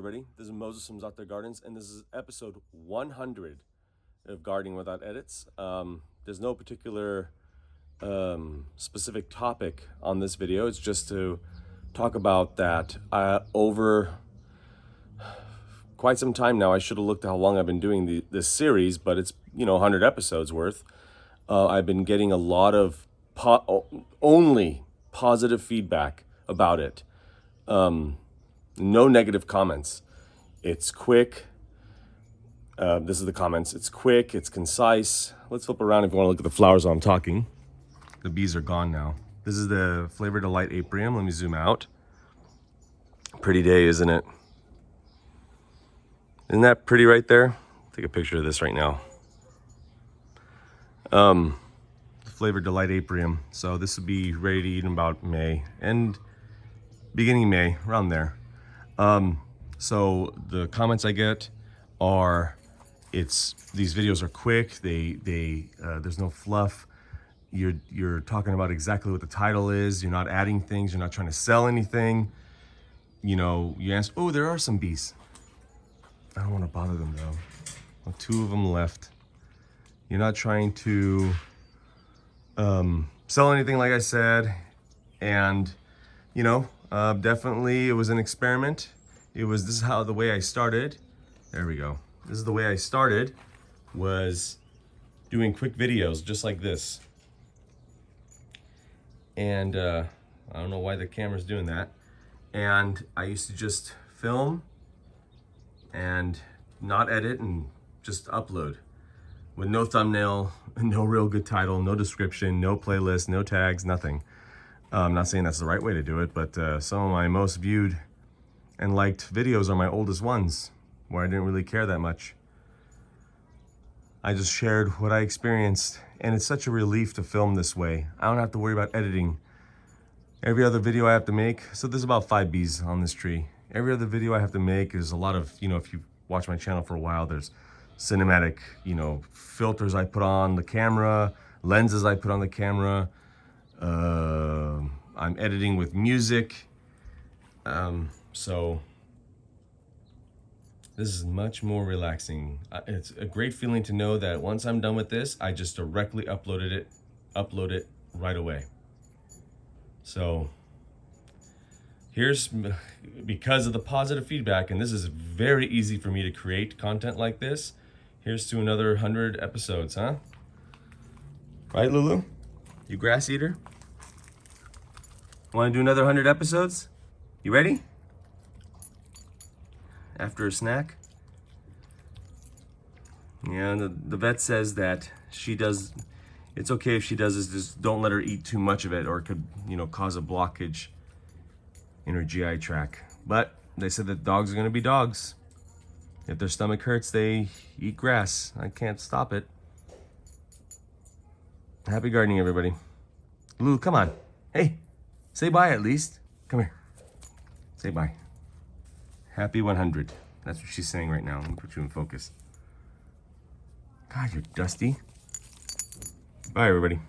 everybody. This is Moses from ZAATARGARDENS, Gardens, and this is episode 100 of Gardening Without Edits. There's no particular specific topic on this video. It's just to talk about that over quite some time now. I should have looked at how long I've been doing this series, but it's 100 episodes worth. I've been getting a lot of only positive feedback about it. No negative comments. It's quick. This is the comments. It's quick, it's concise. Let's flip around if you want to look at the flowers while I'm talking. The bees are gone now. This is the Flavor Delight Apium. Let me zoom out. Pretty day, isn't it? Isn't that pretty right there? Take a picture of this right now. Flavor Delight Apium. So this would be ready to eat in about May and beginning May, around there. So the comments I get are, these videos are quick. There's no fluff. You're talking about exactly what the title is. You're not adding things. You're not trying to sell anything. You answer, oh, there are some bees. I don't want to bother them though. Well, 2 of them left. You're not trying to sell anything, like I said. And, definitely it was an experiment. This is how the way I started. There we go. This is the way I started, was doing quick videos just like this. And I don't know why the camera's doing that. And I used to just film and not edit and just upload with no thumbnail, no real good title, no description, no playlist, no tags, nothing. I'm not saying that's the right way to do it, but some of my most viewed and liked videos are my oldest ones, where I didn't really care that much. I just shared what I experienced, and it's such a relief to film this way. I don't have to worry about editing. Every other video I have to make, so there's about 5 bees on this tree. Every other video I have to make is a lot of, if you watch my channel for a while, there's cinematic, filters I put on the camera, lenses I put on the camera. I'm editing with music. So this is much more relaxing. It's a great feeling to know that once I'm done with this, I just directly upload it right away. So because of the positive feedback, and this is very easy for me to create content like this, here's to another 100 episodes, huh? Right, Lulu? You grass eater? Want to do another 100 episodes? You ready? After a snack? Yeah, the vet says that it's okay if she does this, just don't let her eat too much of it, or it could, cause a blockage in her GI tract. But they said that dogs are gonna be dogs. If their stomach hurts, they eat grass. I can't stop it. Happy gardening, everybody. Lou, come on. Hey, say bye at least. Come here. Say bye. Happy 100. That's what she's saying right now. Let me put you in focus. God, you're dusty. Bye, everybody.